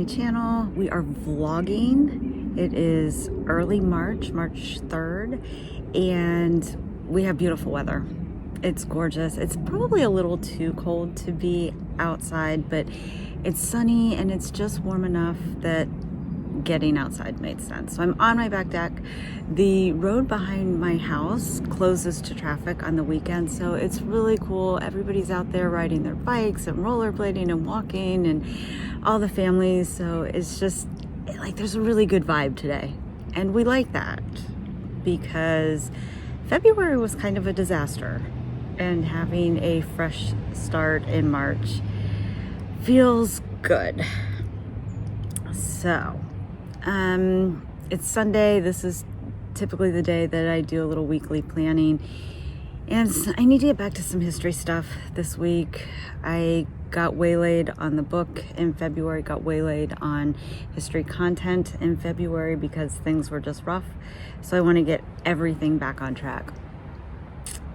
my channel. We are vlogging. It is early March 3rd, and we have beautiful weather. It's gorgeous. It's probably a little too cold to be outside, but it's sunny and it's just warm enough that getting outside made sense. So I'm on my back deck. The road behind my house closes to traffic on the weekend, so it's really cool. Everybody's out there riding their bikes and rollerblading and walking, and all the families. So it's just like there's a really good vibe today, and we like that because February was kind of a disaster, and having a fresh start in March feels good. So it's Sunday. This is typically the day that I do a little weekly planning, and I need to get back to some history stuff this week. I got waylaid on the book in February, got waylaid on history content in February because things were just rough. So I want to get everything back on track.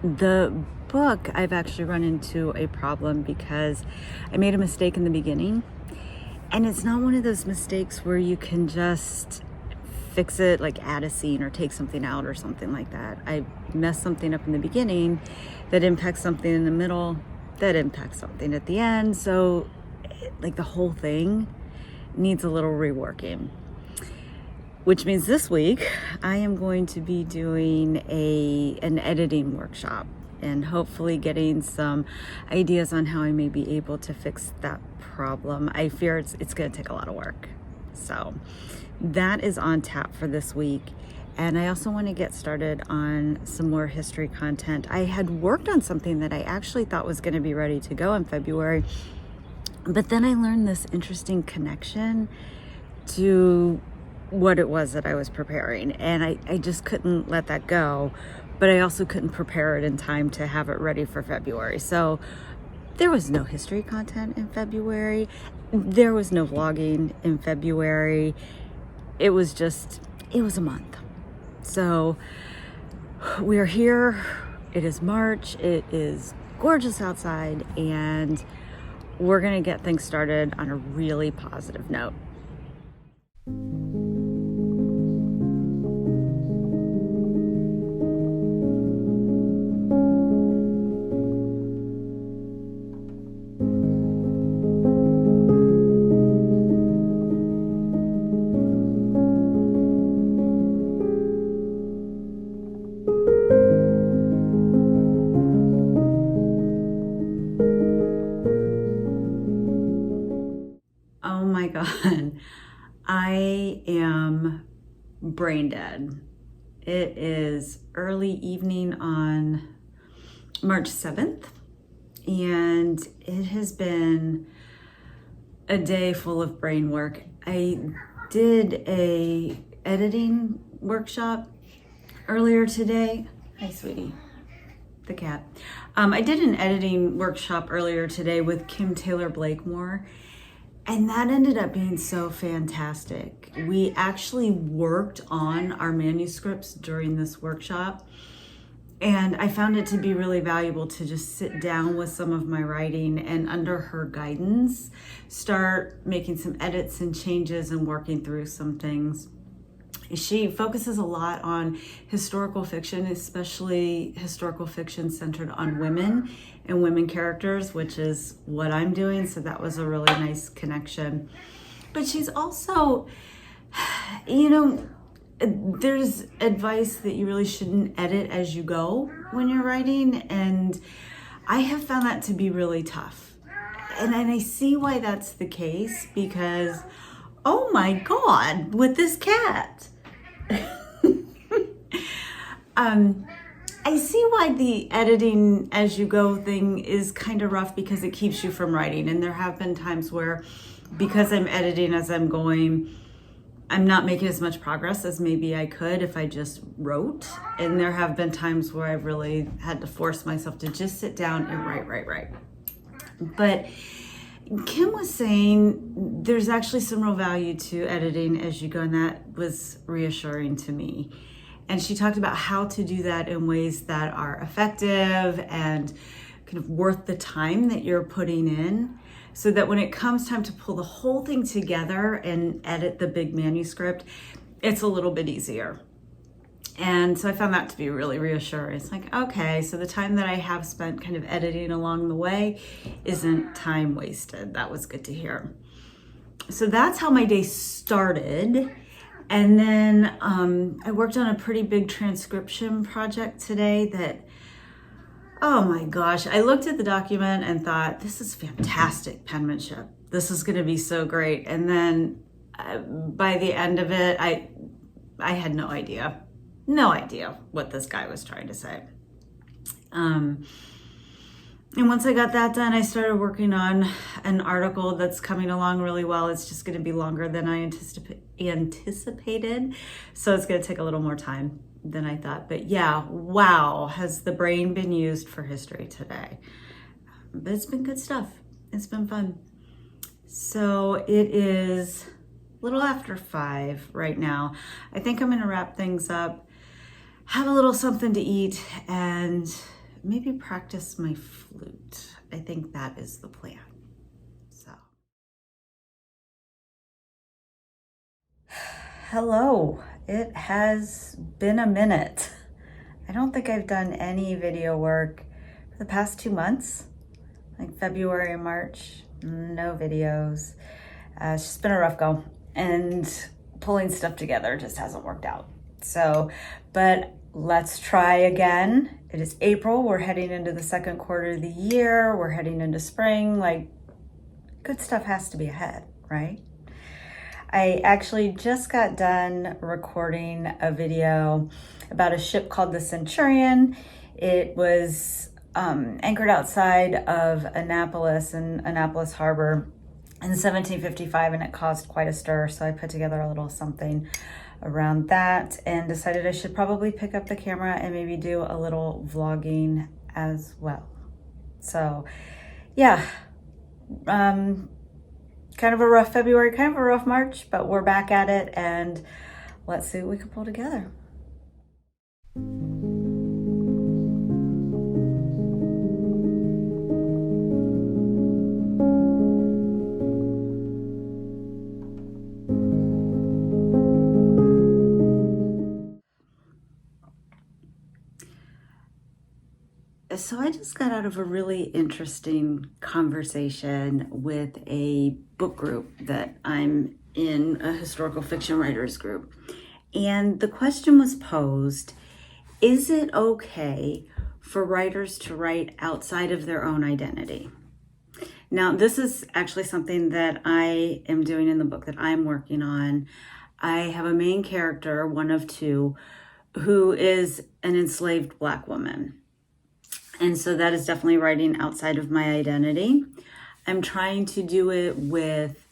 The book, I've actually run into a problem because I made a mistake in the beginning. And it's not one of those mistakes where you can just fix it, like add a scene or take something out or something like that. I messed something up in the beginning that impacts something in the middle, that impacts something at the end. So like the whole thing needs a little reworking. Which means this week I am going to be doing an editing workshop and hopefully getting some ideas on how I may be able to fix that problem. I fear it's going to take a lot of work. So that is on tap for this week. And I also want to get started on some more history content. I had worked on something that I actually thought was going to be ready to go in February, but then I learned this interesting connection to what it was that I was preparing, and I just couldn't let that go, but I also couldn't prepare it in time to have it ready for February. So there was no history content in February. There was no vlogging in February. It was a month. So we are here. It is March. It is gorgeous outside, and we're gonna get things started on a really positive note. Oh my God, I am brain dead. It is early evening on March 7th, and it has been a day full of brain work. I did a editing workshop earlier today. Hi, sweetie, the cat. I did an editing workshop earlier today with Kim Taylor Blakemore, and that ended up being so fantastic. We actually worked on our manuscripts during this workshop, and I found it to be really valuable to just sit down with some of my writing and under her guidance, start making some edits and changes and working through some things. She focuses a lot on historical fiction, especially historical fiction centered on women and women characters, which is what I'm doing. So that was a really nice connection. But she's also, there's advice that you really shouldn't edit as you go when you're writing. And I have found that to be really tough. And I see why that's the case because, oh my God, with this cat. I see why the editing as you go thing is kind of rough because it keeps you from writing. And there have been times where, because I'm editing as I'm going, I'm not making as much progress as maybe I could if I just wrote. And there have been times where I've really had to force myself to just sit down and write. But Kim was saying there's actually some real value to editing as you go, and that was reassuring to me. And she talked about how to do that in ways that are effective and kind of worth the time that you're putting in. so that when it comes time to pull the whole thing together and edit the big manuscript, it's a little bit easier. And so I found that to be really reassuring. It's like, okay, so the time that I have spent kind of editing along the way isn't time wasted. That was good to hear. So that's how my day started. And then I worked on a pretty big transcription project today that, oh my gosh, I looked at the document and thought, this is fantastic penmanship. This is gonna be so great. And then by the end of it, I had no idea what this guy was trying to say. And once I got that done, I started working on an article that's coming along really well. It's just gonna be longer than I anticipated. So it's gonna take a little more time than I thought. But yeah, wow, has the brain been used for history today. But it's been good stuff. It's been fun. So it is a little after 5 right now. I think I'm gonna wrap things up, have a little something to eat, and maybe practice my flute. I think that is the plan. So, hello. It has been a minute. I don't think I've done any video work for the past 2 months, like February and March, no videos. It's just been a rough go, and pulling stuff together just hasn't worked out. So, but let's try again. It is April. We're heading into the second quarter of the year. We're heading into spring. Like, good stuff has to be ahead, right? I actually just got done recording a video about a ship called the Centurion. It was anchored outside of Annapolis in Annapolis Harbor in 1755, and it caused quite a stir. So I put together a little something around that and decided I should probably pick up the camera and maybe do a little vlogging as well. So yeah, kind of a rough February, kind of a rough March, but we're back at it, and let's see what we can pull together. So I just got out of a really interesting conversation with a book group that I'm in, a historical fiction writers group. And the question was posed, is it okay for writers to write outside of their own identity? Now, this is actually something that I am doing in the book that I'm working on. I have a main character, one of two, who is an enslaved Black woman. And so that is definitely writing outside of my identity. I'm trying to do it with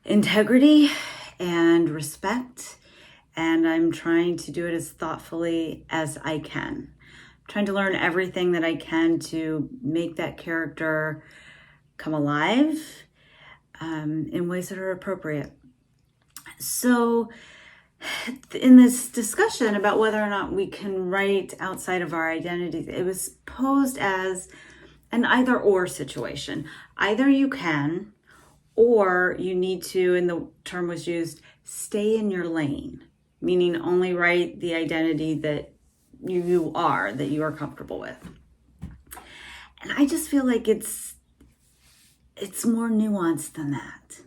integrity and respect, and I'm trying to do it as thoughtfully as I can. I'm trying to learn everything that I can to make that character come alive in ways that are appropriate. So in this discussion about whether or not we can write outside of our identities, it was posed as an either or situation. Either you can, or you need to, and the term was used, stay in your lane, meaning only write the identity that you are, that you are comfortable with. And I just feel like it's more nuanced than that.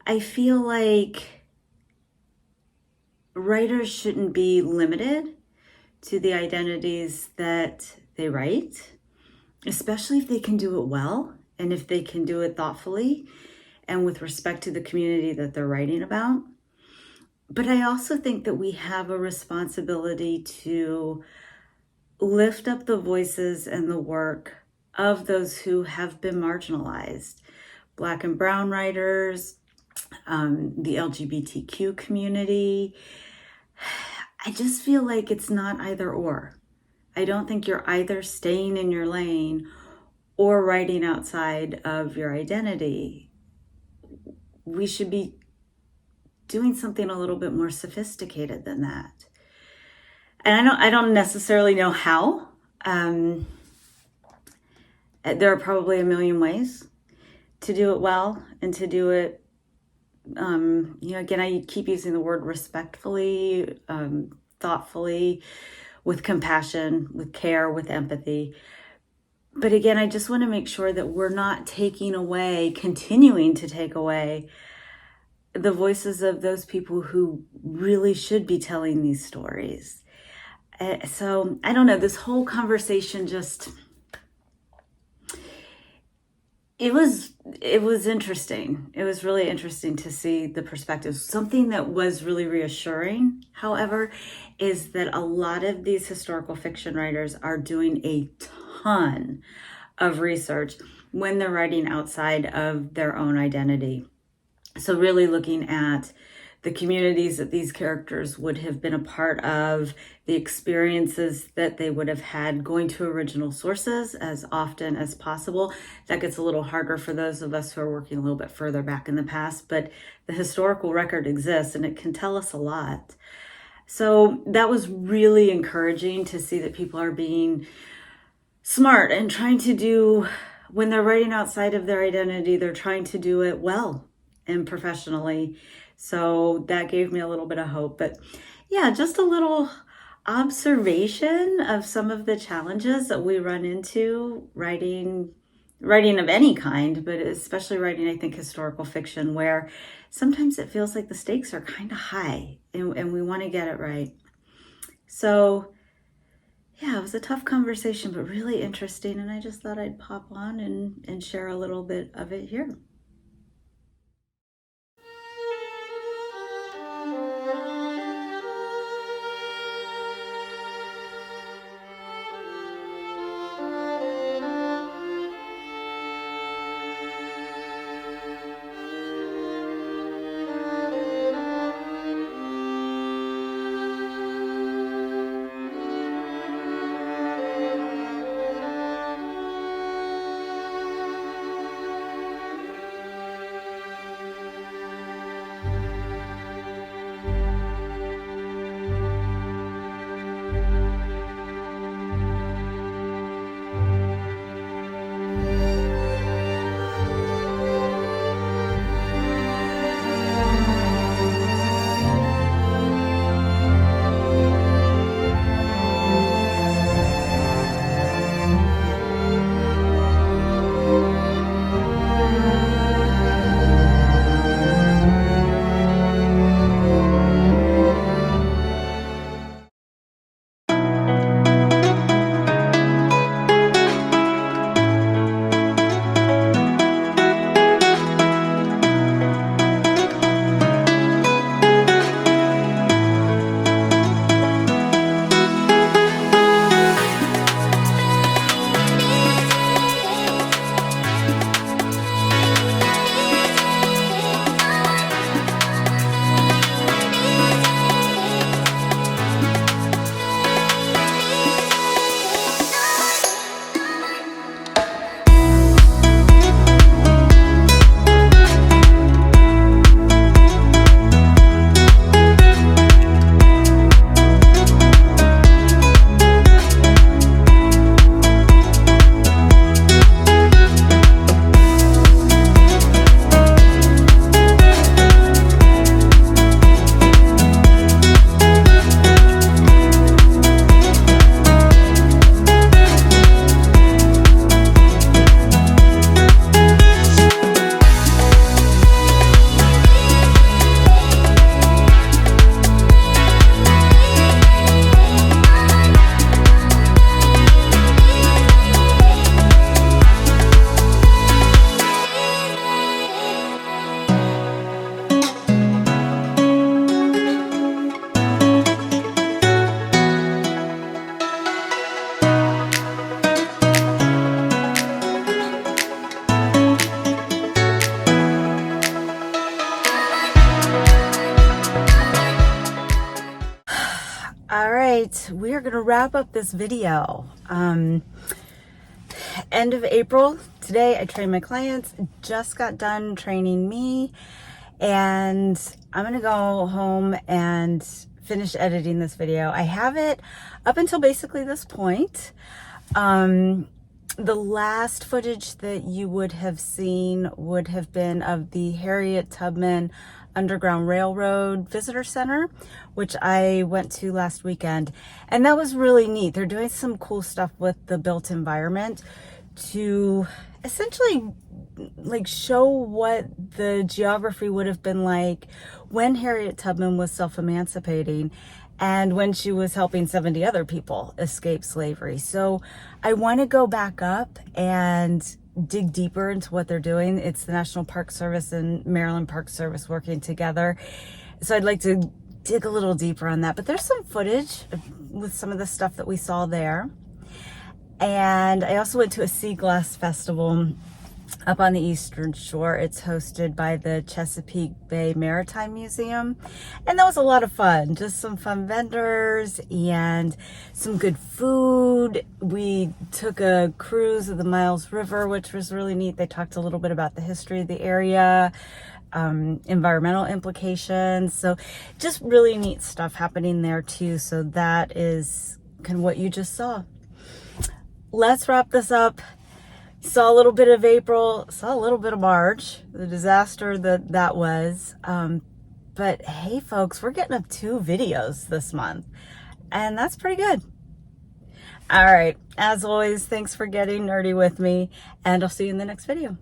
I feel like writers shouldn't be limited to the identities that they write, especially if they can do it well and if they can do it thoughtfully and with respect to the community that they're writing about. But I also think that we have a responsibility to lift up the voices and the work of those who have been marginalized, Black and brown writers, the LGBTQ community. I just feel like it's not either or. I don't think you're either staying in your lane or writing outside of your identity. We should be doing something a little bit more sophisticated than that. And I don't necessarily know how. There are probably a million ways do it well and to do it, again, I keep using the word respectfully, thoughtfully, with compassion, with care, with empathy. But again, I just want to make sure that we're not continuing to take away the voices of those people who really should be telling these stories. So I don't know, this whole conversation it was interesting. It was really interesting to see the perspectives. Something that was really reassuring, however, is that a lot of these historical fiction writers are doing a ton of research when they're writing outside of their own identity. So really looking at the communities that these characters would have been a part of, the experiences that they would have had, going to original sources as often as possible. That gets a little harder for those of us who are working a little bit further back in the past, but the historical record exists and it can tell us a lot. So that was really encouraging to see that people are being smart and trying to do, when they're writing outside of their identity, they're trying to do it well and professionally. So that gave me a little bit of hope. But yeah, just a little observation of some of the challenges that we run into writing of any kind, but especially writing, I think, historical fiction, where sometimes it feels like the stakes are kind of high and we want to get it right. So yeah, it was a tough conversation, but really interesting. And I just thought I'd pop on and share a little bit of it here. All right, we are going to wrap up this video. End of April. Today I trained my clients, just got done training me, and I'm going to go home and finish editing this video. I have it up until basically this point. The last footage that you would have seen would have been of the Harriet Tubman Underground Railroad Visitor Center, which I went to last weekend. And that was really neat. They're doing some cool stuff with the built environment to essentially like show what the geography would have been like when Harriet Tubman was self-emancipating and when she was helping 70 other people escape slavery. So I want to go back up and dig deeper into what they're doing. It's the National Park Service and Maryland Park Service working together. So I'd like to dig a little deeper on that. But there's some footage with some of the stuff that we saw there. And I also went to a sea glass festival up on the Eastern Shore. It's hosted by the Chesapeake Bay Maritime Museum. And that was a lot of fun. Just some fun vendors and some good food. We took a cruise of the Miles River, which was really neat. They talked a little bit about the history of the area, environmental implications. So just really neat stuff happening there too. So that is kind of what you just saw. Let's wrap this up. Saw a little bit of April, saw a little bit of March, the disaster that was. But hey folks, we're getting up 2 videos this month and that's pretty good. All right, as always, thanks for getting nerdy with me and I'll see you in the next video.